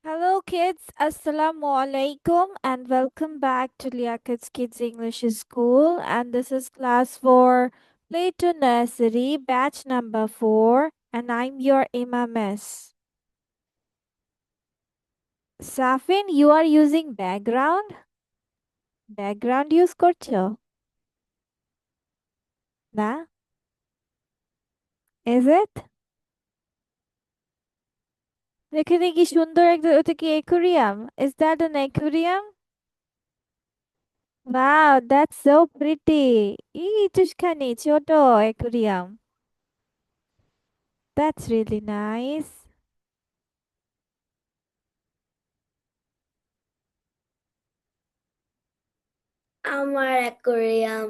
Hello, kids. Assalamu alaikum, and welcome back to Liakat's Kids English School. And this is class for Play to Nursery, batch number 4. And I'm your Imam. Safin, you are using background? Background use করছো? না? Is it? এখানে কি সুন্দর একটা ওটা কি aquarium? Is that an aquarium? Wow, that's so pretty. ইটুসখানি ছোট aquarium. That's really nice. আমার aquarium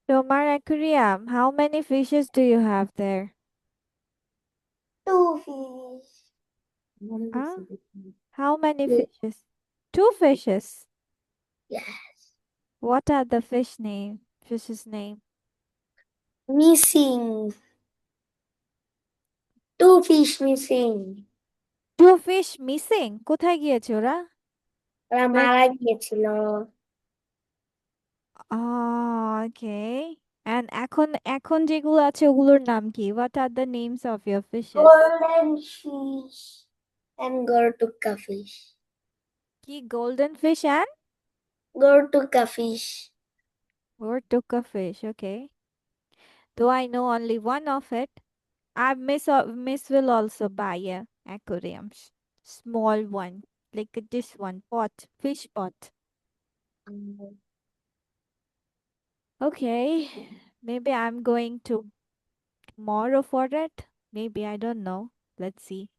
Tomar aquarium. How many fishes do you have there? 2 fish. Huh? How many Two. fishes? 2 fishes. Yes. What are the Fish's name? Missing. 2 fish missing. 2 fish missing. কোথায় গিয়েছে ওরা? ওরা মারা গিয়েছিল। Okay. And এখন যেগুলো আছে ওগুলোর নাম কি? What are the names of your fishes? Golden fish and Gortuka fish. কি golden fish and Gortuka fish. or tuka fish? Okay. Though I know only one of it. Miss will also buy a aquarium, small one, like this one pot, fish pot. Okay, maybe I'm going to tomorrow for it. Maybe I don't know. Let's see.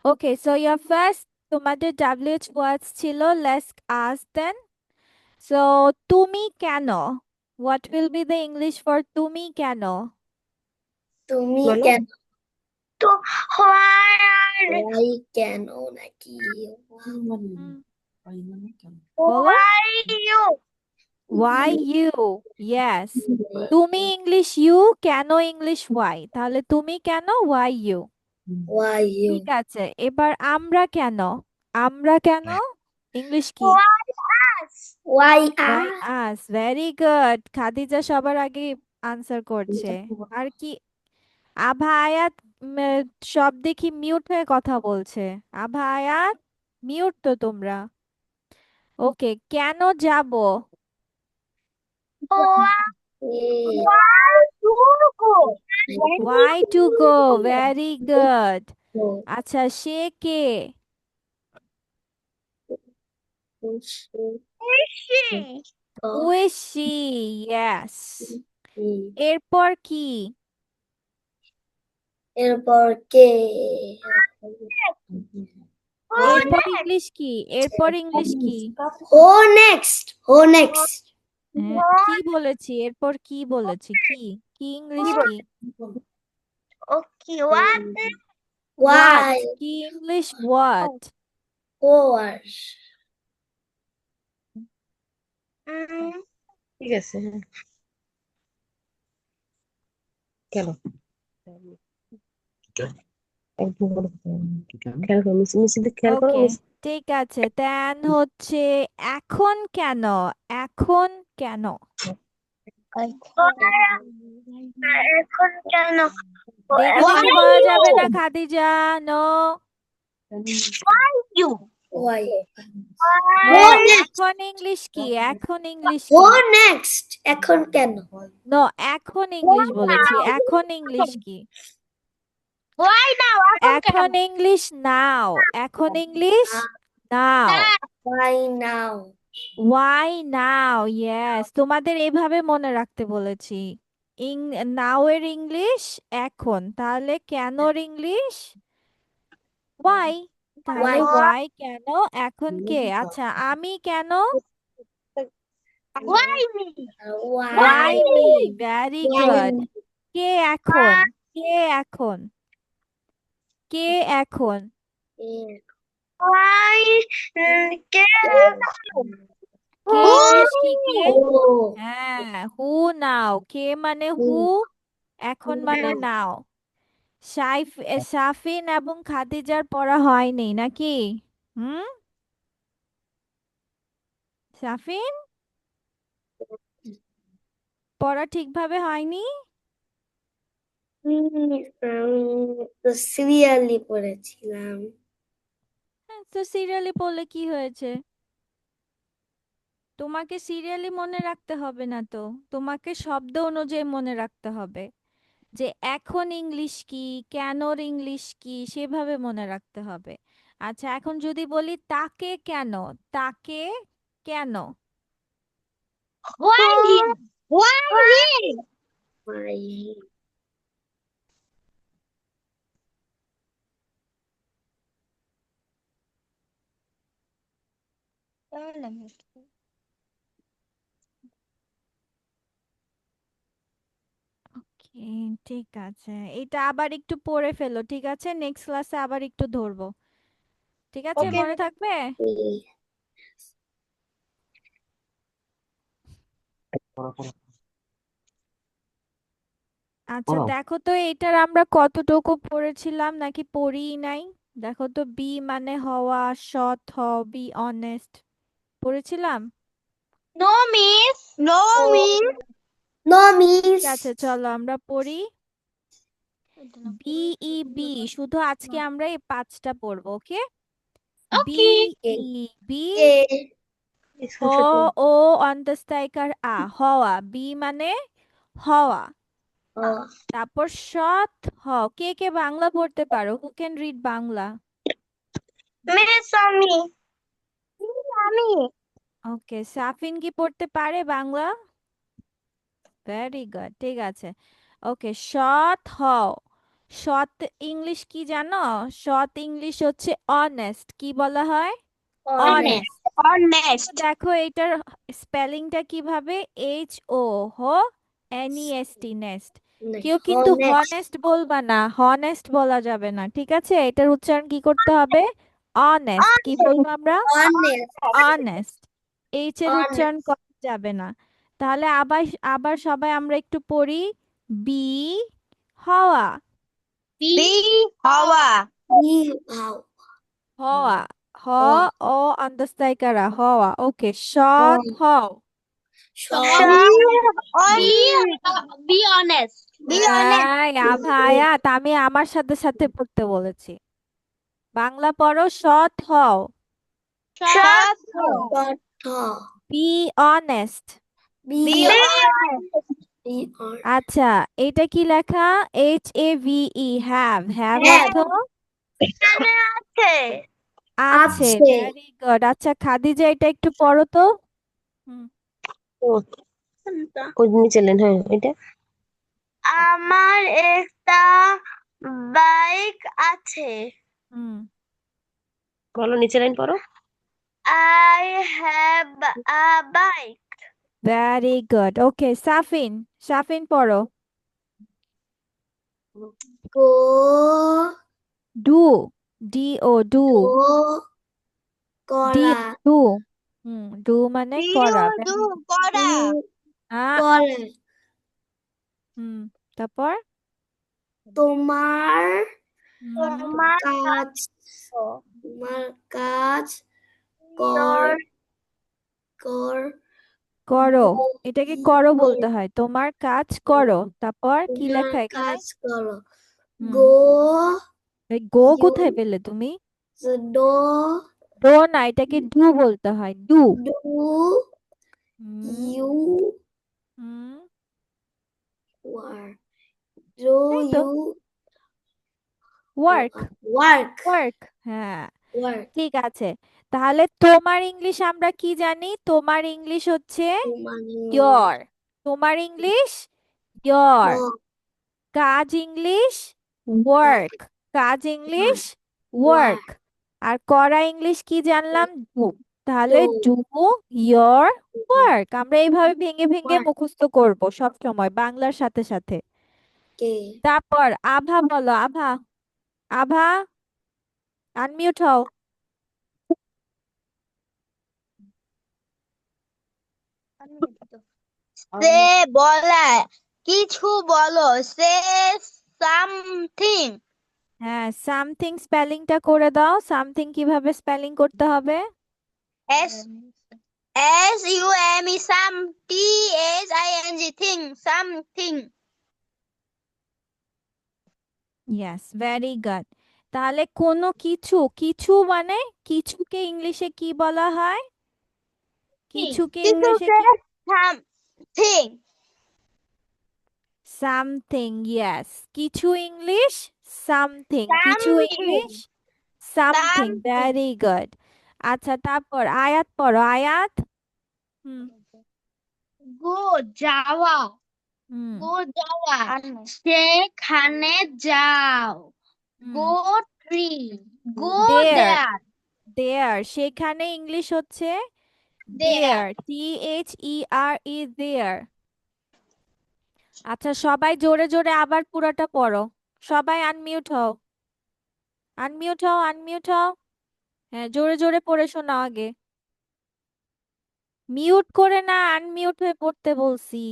Okay, so your first তোমাদের WH words ছিল. Let's ask then. So তুমি কেন? What will be the English for তুমি কেন? তুমি কেন? তো why কেন নাকি? বলো। Why you? Why you? Yes. তুমি ইংলিশ ইউ, কেন ইংলিশ ওয়াই? তাহলে তুমি কেন, ওয়াই ইউ। Why you? ঠিক আছে, এবার আমরা কেন? আমরা কেন ইংলিশ কি? Why why us? Us. Very good. Khadija সবার আগে আনসার করছে। আর কি? আভা আয়াত সব দেখি মিউট হয়ে কথা বলছে। আভা আয়াত মিউট তো তোমরা। ওকে, কেন যাব? Why to go? Very good. আচ্ছা, সে কে? Who is she? Yes. এরপর কি? এরপর কে? এরপর ইংলিশ কি? এরপর ইংলিশ কি? Who next? Who next? কি বলেছি? এরপর কি বলেছি? কি কি ইংলিশ কি? Okay, what? Why? কি ইংলিশ what? Horse. ঠিক আছে কেন খেয়াল করো মিসিতে খেয়াল করো ওকে, ঠিক আছে। দেন হচ্ছে এখন কেন? এখন কেন? এখন কেন? দেখে দেখে বলা যাবে না Khadija. No. You. Why? No, এখন ইংলিশ কি? এখন ইংলিশ Who কি? next? এখন কেন? নো, এখন ইংলিশ বলেছি। এখন ইংলিশ কি? Why now? এখন ইংলিশ নাও। এখন English now. Why now? Why now. Yes, তোমাদের এভাবে মনে রাখতে বলেছি। নাও এর ইংলিশ এখন, তাহলে কেনর ইংলিশ ওয়াই। তাহলে Why? ওয়াই কেন, এখন কে? আচ্ছা, আমি কেন? Why me? Why me. Very good. কে এখন? কে এখন? কে এখন? Why? কে ইংলিশ কি? কে? হ্যাঁ, হু নাও। কে মানে হু, এখন মানে নাও। সাফিন এবং খাদিজার পড়া হয়নি নাকি? হুম, সাফিন পড়া ঠিকভাবে হয়নি? তো সিরিয়ালি পড়েছিলাম। হ্যাঁ, তো সিরিয়ালি পড়লে কি হয়েছে? তোমাকে সিরিয়ালি মনে রাখতে হবে না তো, তোমাকে শব্দ অনুযায়ী মনে রাখতে হবে, যে এখন ইংলিশ কি, কেনর ইংলিশ কি, সেভাবে মনে রাখতে হবে। আচ্ছা, এখন যদি বলি তাকে কেন, তাকে কেন? Why him? Why him? Why him? ওকে, ঠিক আছে, এটা আবার একটু পড়ে ফেলো, ঠিক আছে? নেক্সট ক্লাসে আবার একটু ধরবো, ঠিক আছে? Okay. মনে থাকবে? আচ্ছা, পড়াও। দেখো তো এটার আমরা কতটুকু পড়েছিলাম নাকি পড়িই নাই। দেখো তো, বি মানে হওয়া, সৎ হও, বি অনেস্ট, পড়েছিলাম? No, miss. No, miss. No, ঠিক miss. আছে, চলো আমরা পড়ি। BEB, শুধু আজকে আমরা এই 5টা পড়বো, ওকে? Okay. BEB, Okay. ও ও অন্তস্থায়িকার আ, হওয়া, বি মানে হওয়া। Oh. তারপর সৎ হও, কে কে বাংলা পড়তে পারো? Who can read Bangla? Miss Ami. Ami. ওকে, সাফিন কি পড়তে পারে বাংলা? ভেরি গুড, ঠিক আছে। ওকে, সৎ হও, সৎ ইংলিশ কি জানো? সৎ ইংলিশ হচ্ছে অনেস্ট, কি বলা হয়? Honest. অনেস্ট। Honest. দেখো এটার স্পেলিংটা কিভাবে, H O, হো, NEST, নেস্ট। কেউ কিন্তু Honest. হনেস্ট বলবা না, হনেস্ট বলা যাবে না, ঠিক আছে? এটার উচ্চারণ কি করতে হবে? অনেস্ট। কি বলবো আমরা? Honest. অনেস্ট। এইচ এর উচ্চারণ Honest. করা যাবে না। তাহলে আবার আবার সবাই আমরা একটু পড়ি। বি হওয়া, Be Hawa. Be how. হওয়া, হ Oh. ও অন্তস্থায়িকারা, হওয়া। ওকে, সৎ Oh. হও। Be honest. Be honest. ভাইয়া, আমি আমার সাথে সাথে পড়তে বলেছি। বাংলা পড়ো, সৎ হও। Shut up. Be honest. Be honest. Be honest. আচ্ছা, এটা কি লেখা? HAVE, have, have Have. অর্থ এখানে আছে। আছে। আছে। Very good. আচ্ছা, খাদিজা এটা একটু পড়ো তো। হুম, ও, ওই নিচে লেন, হ্যাঁ এটা। আমার একটা বাইক আছে। হুম, বলো, নিচে লাইন পড়ো। I have a bike. Very good. Okay, Safin, Safin পড়ো। Go do, DO, do, to D, করা। ডু। হুম, ডু মানে করা। Very good. করা। আ, করে। হুম, তারপর তোমার হুম, কাজ। তোমার কাজ কর কর করো, গো- এটাকে করো কর। বলতে হয়, তোমার কাজ করো। তারপর কি তোমার লেখা এখানে? কাজ করো। হুম, গো এই গো ইউ কোথায় পেলে তুমি? ডো ডো না, এটাকে ডু বলতে হয়, do. Do hmm, you hmm, work. Do এই তো, ইউ ওয়ার্ক, ওয়ার্ক। ওয়ার্ক, হ্যাঁ, ওয়ার্ক। ঠিক আছে। তাহলে তোমার ইংলিশ আমরা কি জানি? তোমার ইংলিশ হচ্ছে তোমার ইয়োর। তোমার ইংলিশ ইয়োর। কাজ ইংলিশ ওয়ার্ক। কাজ ইংলিশ ওয়ার্ক। আর করা ইংলিশ কি জানলাম? ডু। তাহলে ডু ইয়োর ওয়ার্ক। আমরা এইভাবে ভেঙে ভেঙে ওয়ার্ক। মুখস্থ করব সব সময় বাংলার সাথে সাথে। কে তারপর আভা বলো, আভা, আভা আনমিউট হও। সে বলে কিছু বলো। সে something. হ্যাঁ, সামথিং স্পেলিংটা করে দাও। সামথিং কিভাবে স্পেলিং করতে হবে? S U M E some T H I N G thing something. Yes, very good. তাহলে কোনো কিছু, কিছু মানে কিছুকে ইংলিশে কি বলা হয়? কিছুকে ইংলিশে কি? Something. Something, yes. কিছু ইংলিশ সামথিং, কিছু English Something. Something, Something. Very good. আচ্ছা, তারপর আয়াত পড়ো, আয়াত। হুম Go যাওয়া। হুম গো যাওয়া। সেখানে যাও। হুম গো ট্রি। গো দেয়ার, দেয়ার। দেয়ার সেখানে ইংলিশ হচ্ছে দেয়ার। দেয়ার, THERE, দেয়ার। আচ্ছা, সবাই জোরে জোরে আবার পুরোটা পড়ো। সবাই আনমিউট হও, আনমিউট হও, আনমিউট হও। হ্যাঁ, জোরে জোরে পড়ে শোনাও আগে। মিউট করে না, আনমিউট হয়ে পড়তে বলছি।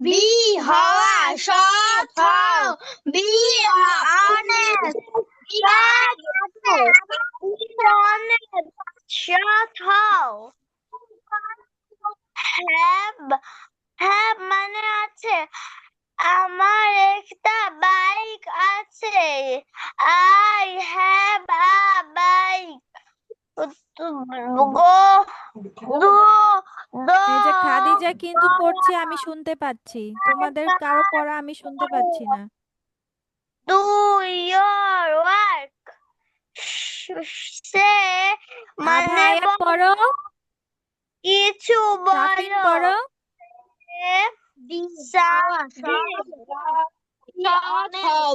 বি হওয়া। সৎ হও। Be honest. সৎ হও। হ্যাভ, হ্যাভ মানে আছে আমার একটা বাইক আছে। I have a bike. Go দু দো এই যে খাদিজা কিন্তু পড়ছে, আমি শুনতে পাচ্ছি। তোমাদের কারো পড়া আমি শুনতে পাচ্ছি না। Do your work. সে আভা, মানে আয়াত পড়ো। কিছু সাফিন বলো। পড়ো।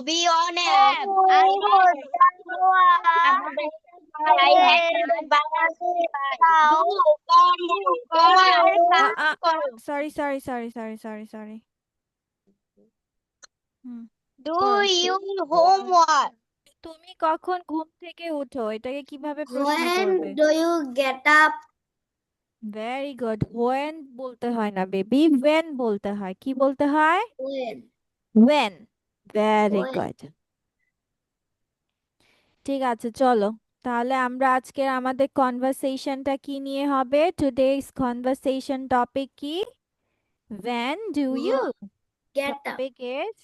Be honest. I sorry sorry sorry sorry sorry sorry. Hmm Do পড়ো। your homework. তুমি কখন ঘুম থেকে উঠো, এটাকে কিভাবে প্রশ্ন When করবে? do you get up? Very good. When বলতে হয় না বেবি, ওয়েন বলতে হয়। কি বলতে হয়? When. When. Very When. Good. ঠিক আছে, চলো। তাহলে আমরা আজকের আমাদের কনভারসেশনটা কি নিয়ে হবে? টুডেস কনভারসেশন টপিক কি? When do you? Get up. Topic is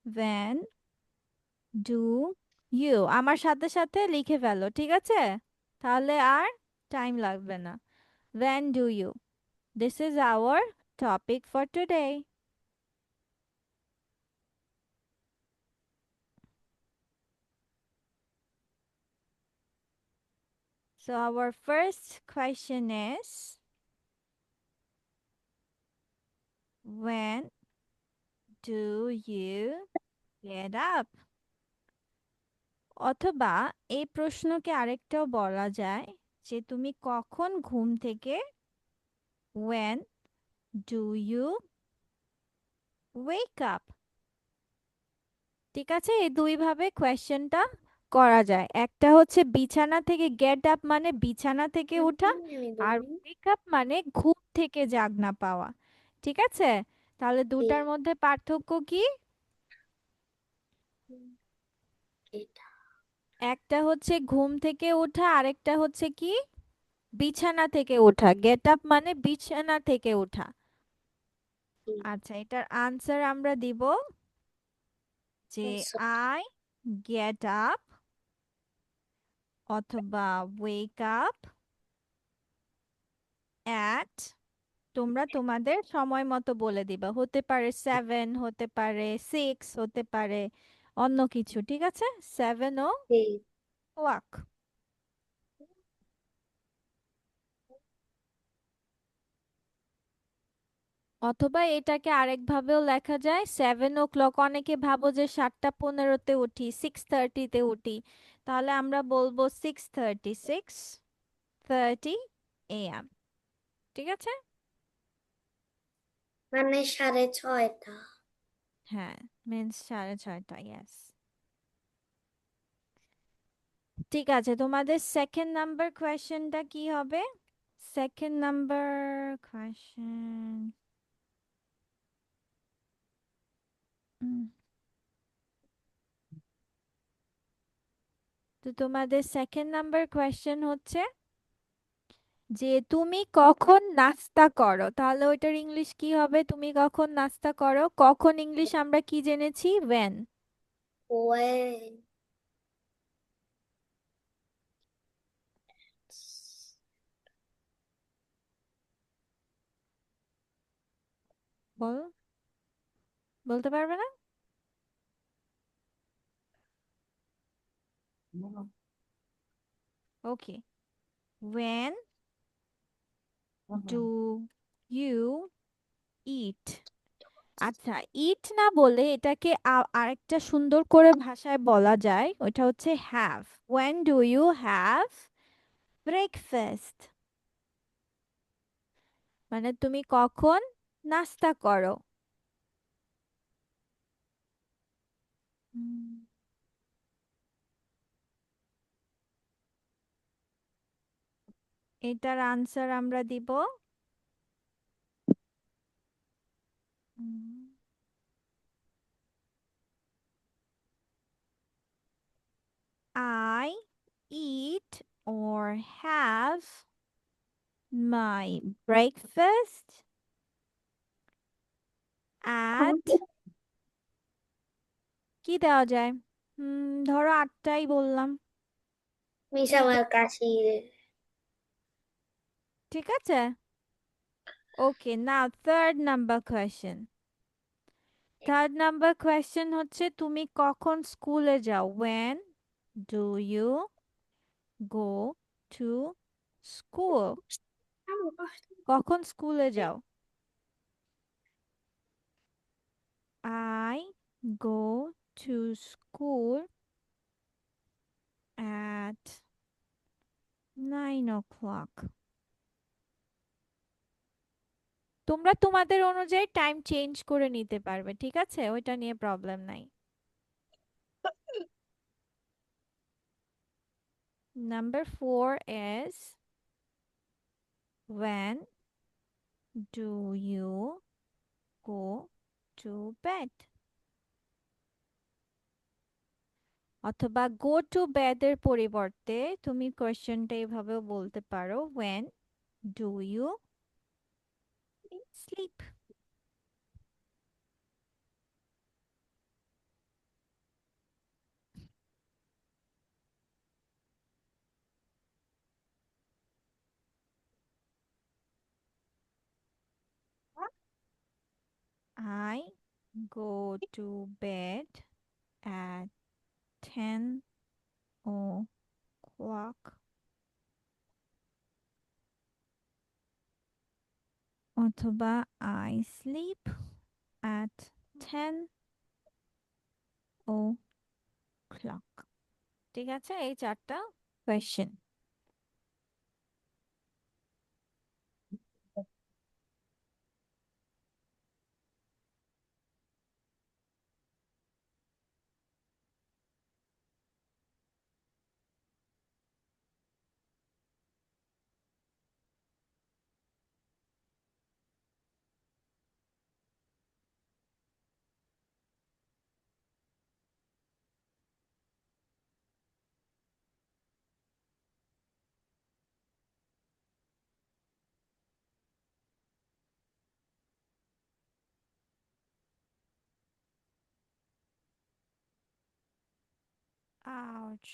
when do you। আমার সাথে সাথে লিখে ফেলো, ঠিক আছে? তাহলে আর টাইম লাগবে না। When do you? This is our topic for today. So our first question is when do you get up? অথবা এই প্রশ্নকে আরেকটাও বলা যায় যে তুমি কখন ঘুম থেকে, when do you wake up? ঠিক আছে, এই দুই ভাবে কোয়েশ্চেনটা করা যায়। একটা হচ্ছে বিছানা থেকে গেট আপ মানে বিছানা থেকে ওঠা, আর ওয়েক আপ মানে ঘুম থেকে জাগনা পাওয়া। ঠিক আছে, তাহলে দুটার মধ্যে পার্থক্য কি? একটা হচ্ছে ঘুম থেকে ওঠা, আরেকটা হচ্ছে কি? বিছানা থেকে ওঠা। গেট আপ মানে বিছানা থেকে ওঠা। আচ্ছা, এটার আনসার আমরা দিব যে আই গেট আপ অথবা ওয়েক আপ অ্যাট, তোমরা তোমাদের সময় মতো বলে দিবা। হতে পারে 7, হতে পারে 6, হতে পারে অন্য কিছু। ঠিক আছে, 7 o'clock। অথবা এটাকে আরেকভাবেও লেখা যায় 7 o'clock। অনেকে ভাবো যে 7:15-তে উঠি, 6:30-তে উঠি, তাহলে আমরা বলবো 6:30, 6:30 AM। ঠিক আছে, মানে 6:30। হ্যাঁ, মিন্স 6:30, ইয়েস। ঠিক আছে, তোমাদের সেকেন্ড নাম্বার কোয়েশ্চেনটা কি হবে? সেকেন্ড নাম্বার কোয়েশ্চেন, তো তোমাদের সেকেন্ড নাম্বার কোয়েশ্চেন হচ্ছে যে তুমি কখন নাস্তা করো, তাহলে ওইটার ইংলিশ কি হবে? তুমি কখন নাস্তা করো, কখন ইংলিশ আমরা কি জেনেছি? when। when বলো, বলতে পারবে না? ওকে, when do you eat? আচ্ছা, ইট না বলে এটাকে আরেকটা সুন্দর করে ভাষায় বলা যায়, ওটা হচ্ছে have. when do you have breakfast, মানে তুমি কখন নাস্তা করো। হুম, এটার আনসার আমরা দিব I eat or have my breakfast at, কি দেওয়া যায়? ধরো 8টাই বললাম, মিস এই আমার কাশি ঠিক আছে। Okay, now third number question. Third number question হচ্ছে তুমি কখন স্কুলে যাও, when do you go to school, কখন স্কুলে যাও? I go to school at 9 o'clock। তোমরা তোমাদের অনুযায়ী টাইম চেঞ্জ করে নিতে পারবে, ঠিক আছে, ওইটা নিয়ে প্রবলেম নাই। Number 4 is when do you go to bed, অথবা go to bed এর পরিবর্তে তুমি কোয়েশ্চেনটা এভাবেও বলতে পারো, when do you sleep? I go to bed at 10 o'clock, অথবা I sleep at 10 o'clock। ঠিক আছে, এই চারটা কোয়েশ্চেন। Ouch.